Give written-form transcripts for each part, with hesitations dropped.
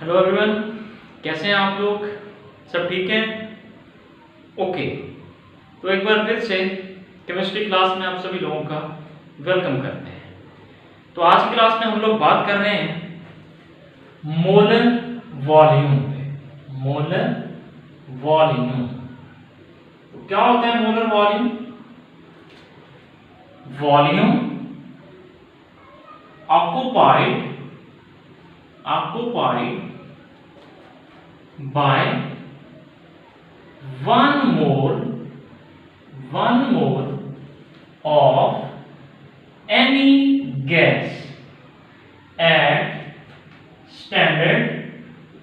Hello everyone, कैसे हैं आप लोग? सब ठीक हैं? ओके, तो एक बार फिर से केमिस्ट्री क्लास में आप सभी लोगों का वेलकम करते हैं। तो आज की क्लास में हम लोग बात कर रहे हैं मोलर वॉल्यूम पे। मोलर वॉल्यूम तो क्या होता है molar volume? Volume occupied by one mole of any gas at standard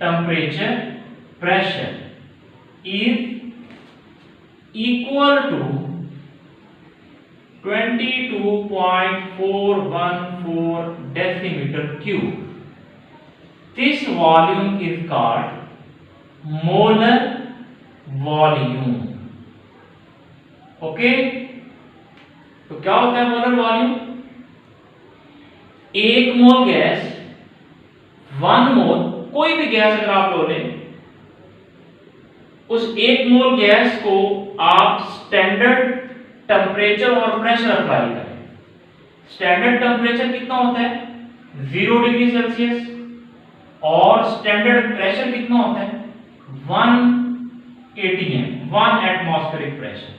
temperature pressure is equal to 22.414 decimeter cube. This volume is called molar volume. Okay, तो क्या होता है मोलर वॉल्यूम? एक मोल गैस, वन मोल, कोई भी gas अगर आप लो लें, उस एक मोल गैस को आप स्टैंडर्ड टेम्परेचर और प्रेशर अप्लाई करें। स्टैंडर्ड टेम्परेचर कितना होता है? 0 डिग्री सेल्सियस। और स्टैंडर्ड प्रेशर कितना होता है? 1 atm, 1 एटमॉस्फेरिक प्रेशर।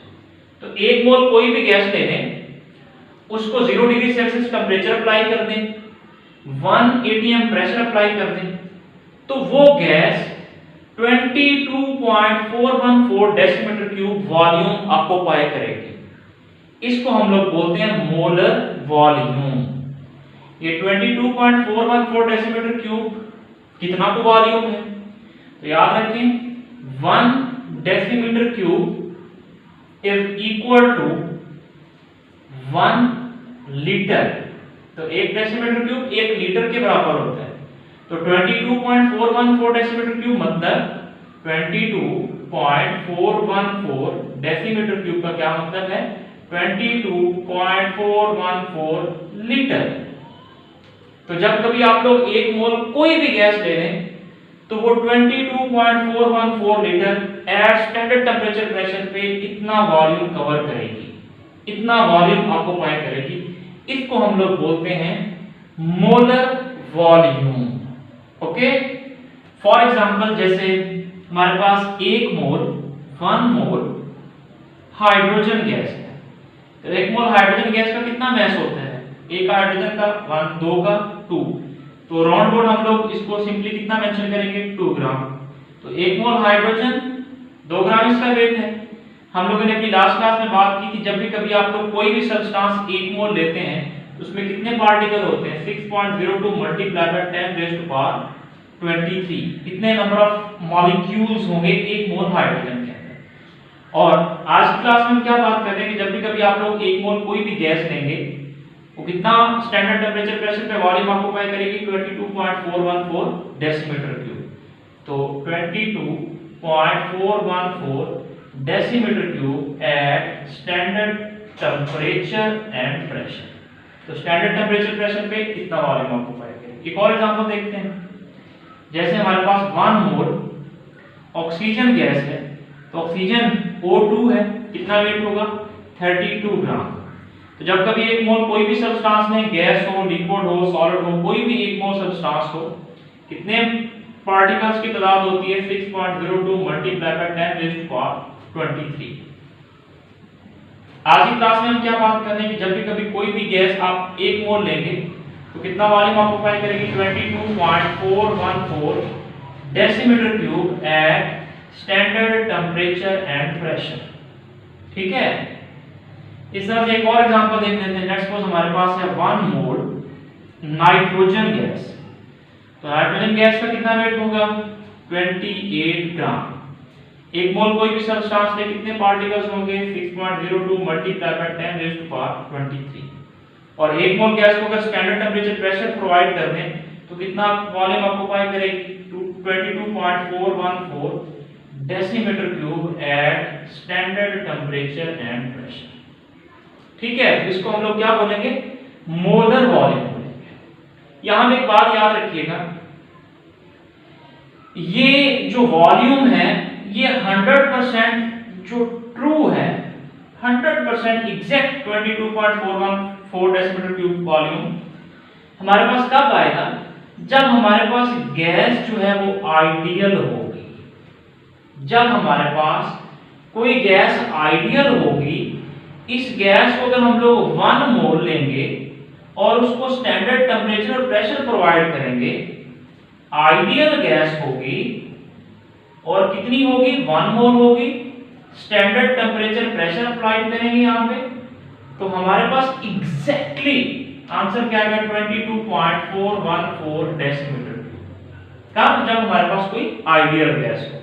तो एक मोल कोई भी गैस ले लें, उसको 0 डिग्री सेल्सियस टेम्परेचर अप्लाई कर दें, 1 atm प्रेशर अप्लाई कर दें, तो वो gas 22.414 decimetre cube volume occupy करेगी। इसको हम लोग बोलते हैं मोलर वॉल्यूम। ये 22.414 डेसीमीटर क्यूब कितना तो वॉल्यूम है? तो याद रखें 1 decimetre cube is equal to 1 litre. तो 1 डेसीमीटर क्यूब 1 लीटर के बराबर होता है। तो 22.414 डेसीमीटर क्यूब मतलब 22.414 डेसीमीटर क्यूब का क्या मतलब है? 22.414 लीटर। तो जब कभी आप लोग एक मोल कोई भी गैस ले लें, तो वो 22.414 litre at standard temperature pressure पे इतना वॉल्यूम कवर करेगी, इतना वॉल्यूम ऑक्यूपाई करेगी। इसको हम लोग बोलते हैं molar volume. Okay, for example जैसे हमारे पास 1 मोल हाइड्रोजन गैस है। तो 1 मोल हाइड्रोजन गैस का कितना मास होता है? एक हाइड्रोजन का 1, 2 का 2। तो राउंड अबाउट हम लोग इसको सिंपली कितना मेंशन करेंगे? 2 ग्राम। तो 1 मोल हाइड्रोजन 2 ग्राम इसका वेट है। हम लोगों ने अपनी लास्ट क्लास में बात की थी, जब भी कभी आप लोग कोई भी सब्सटेंस 1 मोल लेते हैं, उसमें कितने पार्टिकल होते हैं? 6.02 multiply by 10 raise to power 23। कितने नंबर ऑफ मॉलिक्यूल्स होंगे 1 मोल हाइड्रोजन के अंदर। और आज की क्लास में हम क्या बात कर रहे हैं कि जब भी कभी आप लोग 1 मोल कोई भी गैस लेंगे, वो कितना स्टैंडर्ड टेम्परेचर प्रेशर पे वॉल्यूम ऑक्यूपाई करेगी? 22.414 डेसीमीटर क्यूब। तो 22.414 decimetre cube at standard temperature and pressure. तो स्टैंडर्ड टेम्परेचर प्रेशर पे कितना वॉल्यूम ऑक्यूपाई करेगी? एक और एग्जांपल देखते हैं। जैसे हमारे पास 1 मोल ऑक्सीजन गैस है, तो ऑक्सीजन O2 है, कितना वेट होगा? 32 ग्राम। तो जब कभी 1 मोल कोई भी सब्सटेंस में, गैस हो, लिक्विड हो, सॉलिड हो, कोई भी 1 मोल सब्सटेंस हो, कितने पार्टिकल्स की तादाद होती है? 6.02 multiply by 10 raise to power 23। आज की क्लास में हम क्या बात कर रहे हैं कि जब भी कभी कोई भी गैस आप 1 मोल लेंगे, तो कितना वॉल्यूम ऑक्यूपाई करेगी? 22.414 decimetre cube at standard temperature and pressure. ठीक है, इस तरह से एक और एग्जांपल देख लेते हैं। लेट्स सपोज हमारे पास है 1 मोल नाइट्रोजन गैस। तो नाइट्रोजन गैस का कितना वेट होगा? 28 ग्राम। 1 मोल कोई भी सब्सटेंस ले, कितने पार्टिकल्स होंगे? 6.02 multiply by 10 raise to power 23। और 1 मोल गैस को अगर स्टैंडर्ड टेम्परेचर प्रेशर प्रोवाइड कर दें, तो कितना वॉल्यूम ऑक्यूपाई करेगी? 22.414 decimetre cube at standard temperature and pressure. ठीक है, तो इसको हम लोग क्या बोलेंगे? मोलर वॉल्यूम बोलेंगे। यहां में एक बात याद रखिएगा ये जो वॉल्यूम है ये 100% जो ट्रू है, 100% एग्जैक्ट 22.414 डेसीमीटर क्यूब वॉल्यूम हमारे पास कब आएगा? जब हमारे पास गैस जो है वो आइडियल होगी। जब हमारे पास कोई गैस आइडियल होगी, इस गैस को अगर हम लोग 1 मोल लेंगे और उसको स्टैंडर्ड टेम्परेचर और प्रेशर प्रोवाइड करेंगे, आइडियल गैस होगी और कितनी होगी? 1 मोल होगी। स्टैंडर्ड टेम्परेचर प्रेशर अप्लाई करेंगे यहां पे, तो हमारे पास एग्जैक्टली आंसर क्या आएगा? 22.414 डेसीमीटर। कब? जब हमारे पास कोई आइडियल गैस होगी।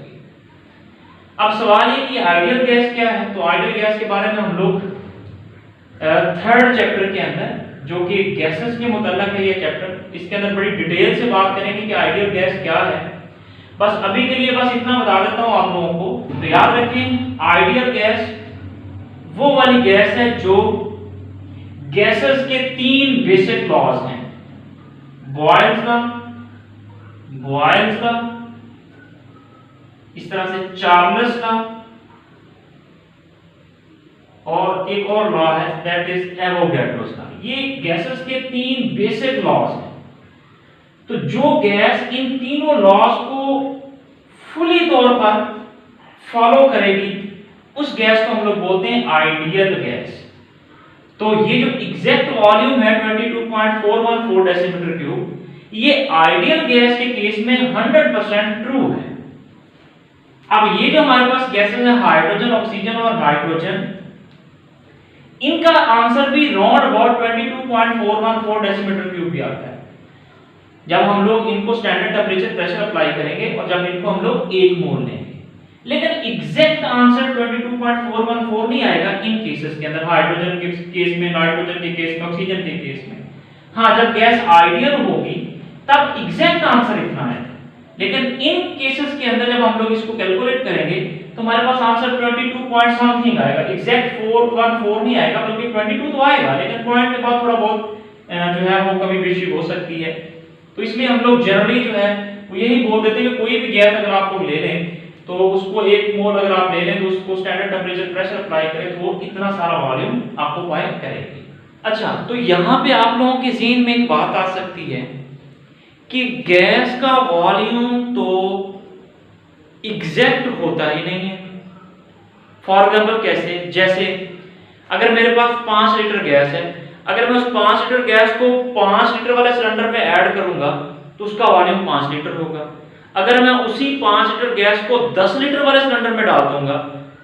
अब सवाल ये कि आइडियल गैस क्या है? तो आइडियल गैस के बारे में हम लोग 3rd चैप्टर के अंदर, जो कि गैसेस के मुतल्लिक है ये चैप्टर, इसके अंदर बड़ी डिटेल से बात करेंगे कि आइडियल गैस क्या है। बस अभी के लिए बस इतना बता देता हूं आप लोगों को। तो याद रखें, आइडियल गैस वो वाली गैस है जो गैसेस के 3 बेसिक लॉज हैं। बॉयल्स का, इस तरह से चार्ल्स का, और एक और लॉ है दैट इज एवोगैड्रोस का। ये गैसेस के 3 बेसिक लॉज हैं। तो जो गैस इन तीनों लॉज को फुली तौर पर फॉलो करेगी, उस गैस को हम लोग बोलते हैं आइडियल गैस। तो ये जो एग्जैक्ट वॉल्यूम है 22.414 डेसीमीटर क्यूब, ये आइडियल गैस के केस में 100% ट्रू है। अब ये जो हमारे पास गैसेस है हाइड्रोजन, ऑक्सीजन और नाइट्रोजन, इनका आंसर भी राउंड अबाउट 22.414 डेसीमीटर क्यूब भी आता है जब हम लोग इनको स्टैंडर्ड टेम्परेचर प्रेशर अप्लाई करेंगे और जब इनको हम लोग 1 मोल लेंगे। लेकिन एग्जैक्ट आंसर 22.414 नहीं आएगा इन केसेस के अंदर, हाइड्रोजन के केस में, नाइट्रोजन के केस में, ऑक्सीजन के केस में। हाँ, जब गैस आइडियल होगी तब एग्जैक्ट आंसर इतना है। लेकिन इन केसेस के अंदर जब हम लोग इसको कैलकुलेट करेंगे तो हमारे पास आंसर 22 पॉइंट समथिंग आएगा। एग्जैक्ट 414 नहीं आएगा, बल्कि 22 तो आएगा, लेकिन पॉइंट के बाद थोड़ा बहुत जो है वो कभी बेशी हो सकती है। तो इसलिए हम लोग जनरली जो है वो यही बोल देते हैं कि कोई भी गैस अगर आप लोग ले लें तो उसको 1 मोल अगर आप ले लें तो उसको स्टैंडर्ड टेम्परेचर प्रेशर अप्लाई करें तो वो इतना सारा वॉल्यूम ऑक्यूपाई करेगी। अच्छा, तो यहाँ पे आप लोगों के ज़हन में एक बात आ सकती है कि गैस का वॉल्यूम तो एग्जैक्ट होता ही नहीं है। फॉर एग्जाम्पल कैसे? जैसे अगर मेरे पास 5 लीटर गैस है, अगर मैं उस 5 लीटर गैस को 5 लीटर वाले सिलेंडर में ऐड करूंगा तो उसका वॉल्यूम 5 लीटर होगा। अगर मैं उसी 5 लीटर गैस को 10 लीटर वाले सिलेंडर में डाल दूंगा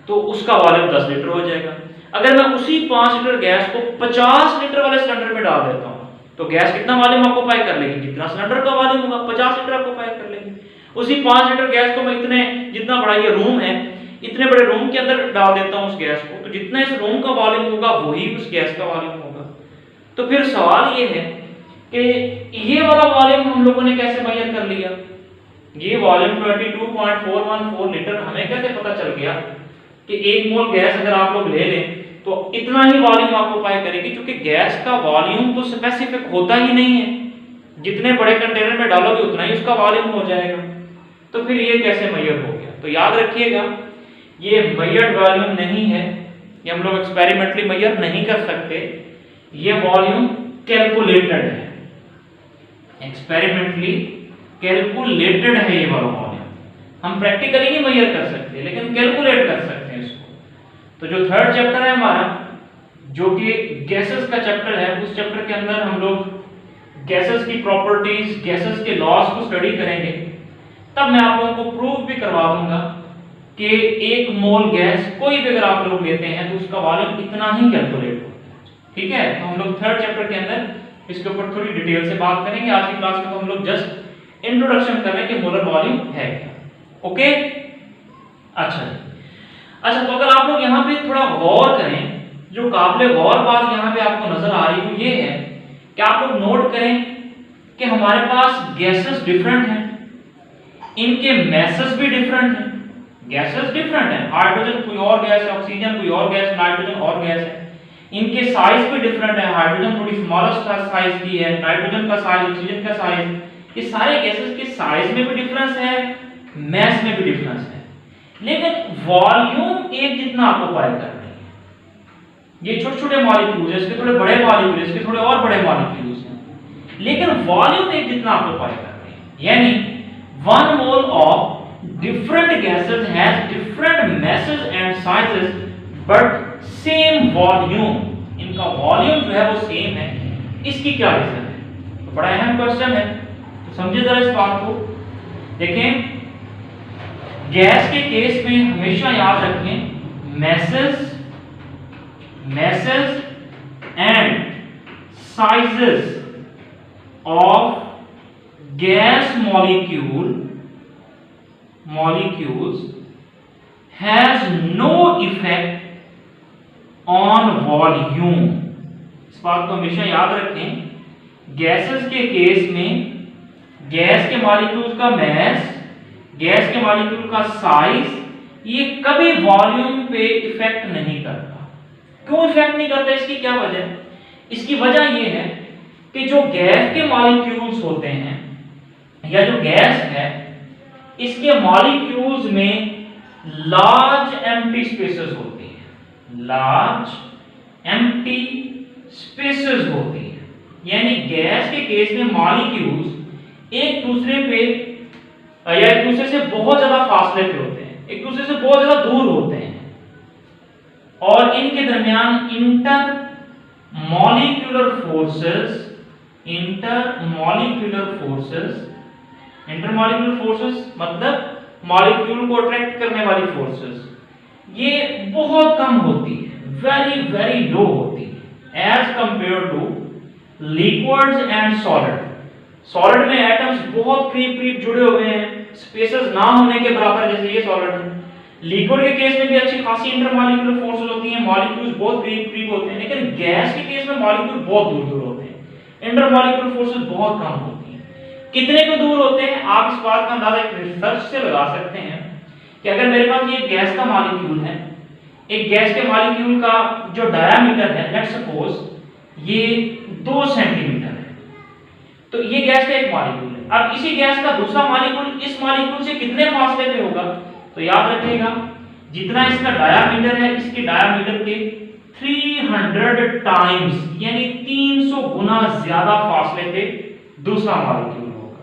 तो उसका वॉल्यूम 10 लीटर हो जाएगा। अगर मैं उसी 5 लीटर गैस को 50 लीटर वाले सिलेंडर में डाल देता हूं तो गैस कितना वॉल्यूम ऑक्यूपाई कर लेगी? जितना सिलेंडर का वॉल्यूम होगा 50 लीटर ऑक्यूपाई कर लेगी। उसी 5 लीटर गैस को मैं इतने, जितना बड़ा ये रूम है, इतने बड़े रूम के अंदर डाल देता हूं उस गैस को, तो जितना इस रूम का वॉल्यूम होगा वही उस गैस का वॉल्यूम होगा। तो फिर सवाल ये है कि ये वाला वॉल्यूम हम लोगों ने कैसे मेजर कर लिया? ये वॉल्यूम 22.414 लीटर हमें कैसे पता चल गया कि 1 मोल गैस अगर आप लोग ले लें तो इतना ही वॉल्यूम ऑक्यूपाई करेगी? क्योंकि गैस का वॉल्यूम तो स्पेसिफिक होता ही नहीं है, जितने बड़े कंटेनर में डालोगे उतना ही उसका वॉल्यूम हो जाएगा। तो फिर ये कैसे मेजर हो गया? तो याद रखिएगा, ये मेजर्ड वॉल्यूम नहीं है, ये हम लोग एक्सपेरिमेंटली मेजर नहीं कर सकते, ये वॉल्यूम कैलकुलेटेड है, एक्सपेरिमेंटली कैलकुलेटेड है ये वाला वॉल्यूम। हम प्रैक्टिकली नहीं मेजर कर सकते लेकिन कैलकुलेट कर सकते हैं इसको। तो जो 3rd चैप्टर है हमारा, जो कि गैसेस का चैप्टर है, उस चैप्टर के अंदर हम लोग गैसेस की प्रॉपर्टीज, गैसेस के लॉज को स्टडी करेंगे। तब मैं आप लोगों को प्रूफ भी करवा दूंगा कि 1 मोल गैस कोई भी अगर आप लोग लेते हैं तो उसका वॉल्यूम इतना ही कैलकुलेट होता है। ठीक है, तो हम लोग 3rd चैप्टर के अंदर इसके ऊपर थोड़ी डिटेल से बात करेंगे। आज की क्लास में तो हम लोग जस्ट इंट्रोडक्शन कर रहे हैं कि मोलर वॉल्यूम है क्या। ओके, अच्छा, तो अगर आप लोग यहाँ पे थोड़ा गौर करें, जो काबिल गौर बात यहाँ पे आपको नजर आ रही है ये है कि आप लोग नोट करें कि हमारे पास गैसेस डिफरेंट हैं, इनके मैसेस भी डिफरेंट हैं। गैसेस डिफरेंट हैं, हाइड्रोजन कोई और गैस है, ऑक्सीजन कोई और गैस, नाइट्रोजन और गैस है। इनके साइज भी डिफरेंट है, हाइड्रोजन थोड़ी स्मॉलेस्ट साइज की है, नाइट्रोजन का साइज, ऑक्सीजन का साइज, ये सारे गैसेस के साइज में भी डिफरेंस है मैस में भी डिफरेंस है, लेकिन वॉल्यूम एक जितना ऑक्यूपाई कर रहे हैं। ये छोटे छोटे मॉलिक्यूल्स, इसके थोड़े बड़े मॉलिक्यूल्स, इसके थोड़े और बड़े मॉलिक्यूल्स हैं, लेकिन वॉल्यूम एक जितना ऑक्यूपाई कर रहे हैं। यानी 1 mole of different gases has different masses and sizes but same volume। इनका वॉल्यूम जो है वो सेम है। इसकी क्या रीजन है? तो बड़ा अहम क्वेश्चन है, तो समझिए जरा इस बात को। देखें, गैस के केस में हमेशा याद रखें masses and sizes of gas molecules has no effect on volume। इस बात को हमेशा याद रखें। गैसेस के केस में गैस के मॉलिक्यूल का मास, गैस के मॉलिक्यूल का साइज, ये कभी वॉल्यूम पे इफेक्ट नहीं करता। क्यों इफेक्ट नहीं करता? इसकी क्या वजह? इसकी वजह ये है कि जो गैस के मॉलिक्यूल्स होते हैं या जो गैस है, इसके मॉलिक्यूल्स में लार्ज एम्प्टी स्पेसेस होती हैं, लार्ज एम्प्टी स्पेसेस होती हैं। यानी गैस के केस में मॉलिक्यूल्स एक दूसरे पे या एक दूसरे से बहुत ज्यादा फासले पे होते हैं, एक दूसरे से बहुत ज्यादा दूर होते हैं, और इनके दरमियान इंटर मॉलिक्यूलर फोर्सेस मतलब मॉलिक्यूल को अट्रैक्ट करने वाली फोर्सेस, ये बहुत कम होती है, वेरी वेरी लो होती है as compare to liquids and solid. Solid में एटम्स बहुत करीब जुड़े हुए हैं, स्पेसेस ना होने के बराबर, जैसे ये सॉलिड है। लिक्विड के केस में भी अच्छी खासी इंटरमॉलिक्यूलर फोर्सेस होती हैं, मॉलिक्यूल्स बहुत करीब होते हैं, लेकिन गैस के केस में मॉलिक्यूल बहुत दूर होते हैं, इंटरमॉलिक्यूलर फोर्सेस बहुत कम होती हैं। कितने को दूर होते हैं? आप इस बात का अंदाजा एक रिसर्च से लगा सकते हैं कि अगर मेरे पास ये गैस का मॉलिक्यूल है, एक गैस के मॉलिक्यूल का जो डायामीटर है, लेट्स सपोज ये 2 सेंटीमीटर है, तो ये गैस का एक मॉलिक्यूल है। अब इसी गैस का दूसरा मॉलिक्यूल इस मॉलिक्यूल से कितने फासले पे होगा? तो याद रखिएगा, जितना इसका डायामीटर है, इसके डायामीटर के 300 टाइम्स यानी 300 गुना ज्यादा फासले पे दूसरा मॉलिक्यूल होगा।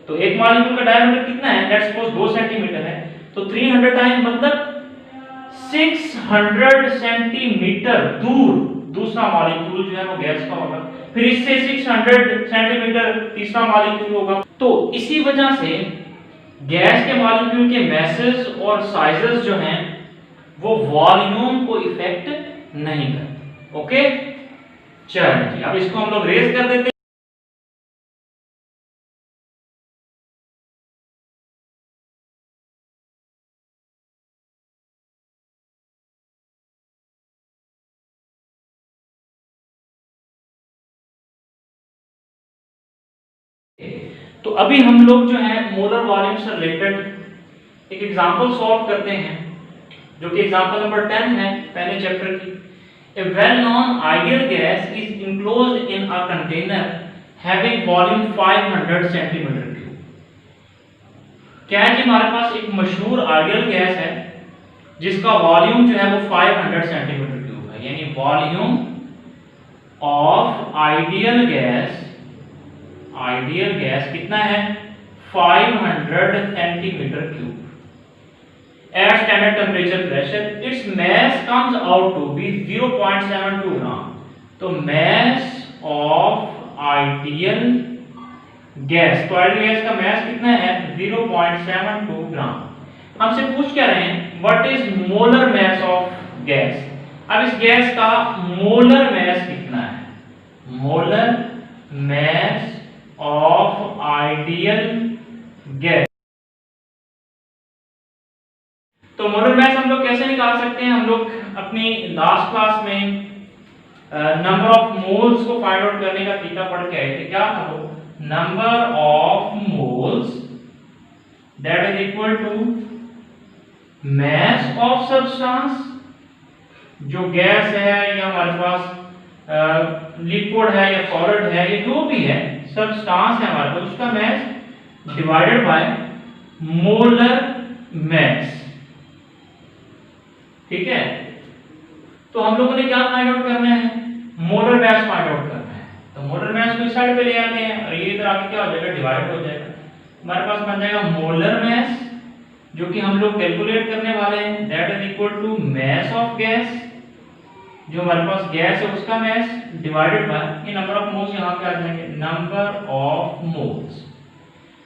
तो एक मॉलिक्यूल का डायामीटर कितना है? लेट्स सपोज 2 सेंटीमीटर है, तो 300 टाइम मतलब 600 सेंटीमीटर दूर दूसरा मॉलिक्यूल जो है वो गैस का होगा, फिर इससे 600 सेंटीमीटर तीसरा मॉलिक्यूल होगा। तो इसी वजह से गैस के मॉलिक्यूल के मैसेज और साइजेस जो हैं वो वॉल्यूम को इफेक्ट नहीं करते। ओके, चलिए जी, अब इसको हम लोग रेज कर देते हैं। तो अभी हम लोग जो है मोलर वॉल्यूम से रिलेटेड एक एग्जांपल सॉल्व करते हैं, जो कि एग्जांपल नंबर 10 है पहले चैप्टर की। A well-known ideal gas is enclosed in a container having volume 500 centimeter cube। क्या है कि हमारे पास एक मशहूर आइडियल गैस है जिसका वॉल्यूम जो है वो 500 सेंटीमीटर क्यूब है। यानी वॉल्यूम ऑफ आइडियल गैस कितना है? 500 centimetre cube. At standard temperature pressure, its mass comes out to be 0.72 gram। तो mass of ideal gas, तो आइडियल गैस का mass कितना है? 0.72 ग्राम। हमसे पूछ क्या रहे हैं? What is molar mass of gas? अब इस गैस का molar mass कितना है? Molar mass of ideal gas। तो मोलर मास हम लोग कैसे निकाल सकते हैं? हम लोग अपनी लास्ट क्लास में नंबर ऑफ मोल्स को फाइंड आउट करने का तरीका पढ़ के आए थे। क्या था वो? Number of moles that is equal to mass of substance, जो गैस है या हमारे पास लिक्विड है या सॉलिड है, ये जो भी है सब्सटेंस है हमारे पास, उसका mass divided by molar mass. ठीक है, तो हम लोगों ने क्या फाइंड आउट करना है, मोलर मास फाइंड आउट करना है। तो मोलर मास को इस साइड पे ले आते हैं और ये इधर आके क्या हो जाएगा, डिवाइड हो जाएगा। हमारे पास बन जाएगा मोलर मास, जो कि हम लोग कैलकुलेट करने वाले हैं, that is equal to mass of gas, जो हमारे पास गैस है उसका मास डिवाइडेड बाय ये नंबर ऑफ मोल्स, यहां पे आ जाएंगे नंबर ऑफ मोल्स।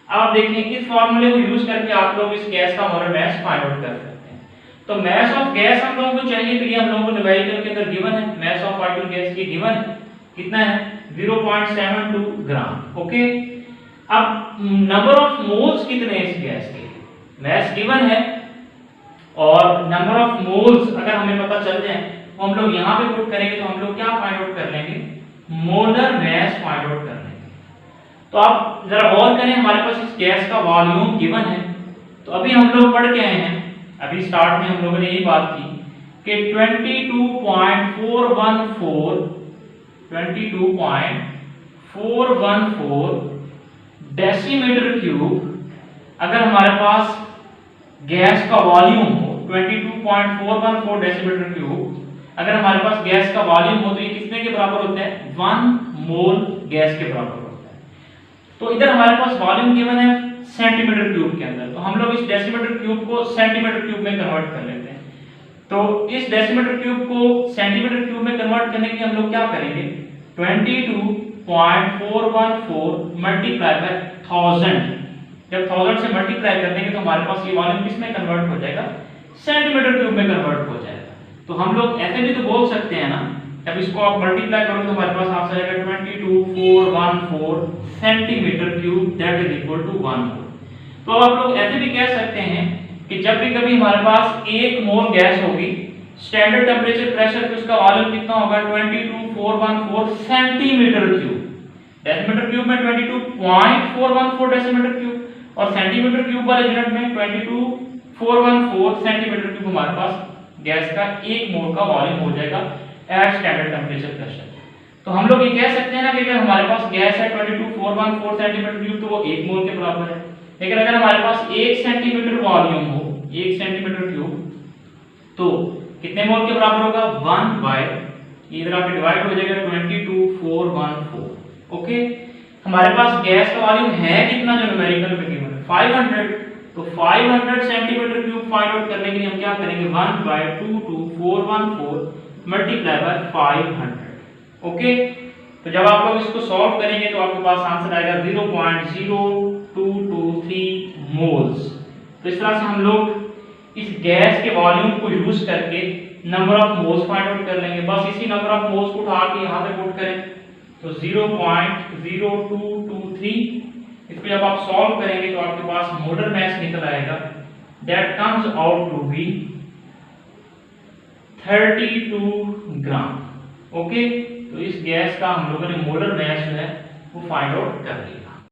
आप देखें इस फार्मूले को यूज करके आप लोग इस गैस का मोलर मास फाइंड आउट कर सकते हैं। तो मास ऑफ गैस हम लोगों को चाहिए, तो ये हम लोगों को न्यूमेरिकल के अंदर गिवन है, मास ऑफ पार्टिकल गैस की गिवन है, कितना है 0.72 ग्राम। ओके, अब नंबर ऑफ मोल्स कितने हैं इस गैस के, मास गिवन है और नंबर ऑफ मोल्स अगर हमें पता चल जाए तो हम लोग यहां पे पुट करेंगे, तो हम लोग क्या फाइंड आउट कर लेंगे, मोलर मास फाइंड आउट कर लेंगे। तो आप जरा गौर करें, हमारे पास इस गैस का वॉल्यूम गिवन है, तो अभी हम लोग पढ़ के आए हैं, अभी स्टार्ट में हम लोगों ने यही बात की कि 22.414 डेसीमीटर क्यूब अगर हमारे पास गैस का वॉल्यूम हो, 22.414 डेसीमीटर क्यूब अगर हमारे पास गैस का वॉल्यूम हो, तो ये कितने के बराबर होता है, 1 मोल गैस के बराबर होता है। तो इधर हमारे पास वॉल्यूम गिवन है सेंटीमीटर क्यूब के अंदर, तो हम लोग इस डेसीमीटर क्यूब को सेंटीमीटर क्यूब में कन्वर्ट कर लेते हैं। तो इस डेसीमीटर क्यूब को सेंटीमीटर क्यूब में कन्वर्ट करने के लिए हम लोग क्या करेंगे, 22.414 मल्टीप्लाई बाय 1000, जब 1000 से मल्टीप्लाई कर देंगे तो हमारे पास ये वॉल्यूम किस में कन्वर्ट हो जाएगा, सेंटीमीटर क्यूब में कन्वर्ट हो जाएगा। तो हम लोग ऐसे भी तो बोल सकते हैं ना, जब इसको आप मल्टीप्लाई करोगे तो हमारे पास आंसर आएगा 22414 centimetre cube, that is equal to 1 mole. तो आप लोग ऐसे भी कह सकते हैं कि जब भी कभी हमारे पास 1 मोल गैस होगी, स्टैंडर्ड टेंपरेचर प्रेशर पे उसका वॉल्यूम कितना होगा, 22414 सेंटीमीटर क्यूब। डेसीमीटर क्यूब में 22.414 डेसीमीटर क्यूब और सेंटीमीटर क्यूब वाले यूनिट में 22414 सेंटीमीटर क्यूब हमारे पास गैस का 1 मोल का वॉल्यूम हो जाएगा एट स्टैंडर्ड टेंपरेचर प्रेशर। तो हम लोग ये कह सकते हैं ना कि अगर हमारे पास गैस है 22414 सेंटीमीटर क्यूब तो वो 1 मोल के बराबर है। लेकिन अगर हमारे पास 1 सेंटीमीटर वॉल्यूम हो, 1 सेंटीमीटर क्यूब, तो कितने मोल के बराबर होगा, 1 बाय इधर आके डिवाइड हो जाएगा 22414। ओके, हमारे पास गैस का वॉल्यूम है कितना जो न्यूमेरिकल में गिवन है, 500। तो 500 सेंटीमीटर क्यूब फाइंड आउट करने के लिए हम क्या करेंगे, 1 बाय 22414 मल्टीप्लाई बाय 500। ओके, तो जब आप लोग इसको सॉल्व करेंगे तो आपके पास आंसर आएगा 0.0223 मोल्स। तो इस तरह से हम लोग इस गैस के वॉल्यूम को यूज करके number of moles find out कर लेंगे। बस इसी नंबर ऑफ मोल्स को उठा के यहां पे पुट करें तो 0.0223, इसको जब आप सॉल्व करेंगे तो आपके पास मोलर मास निकल आएगा, that comes out to be 32 gram. Okay, तो इस गैस का हम लोगों ने मोलर मास जो है वो फाइंड आउट कर लिया।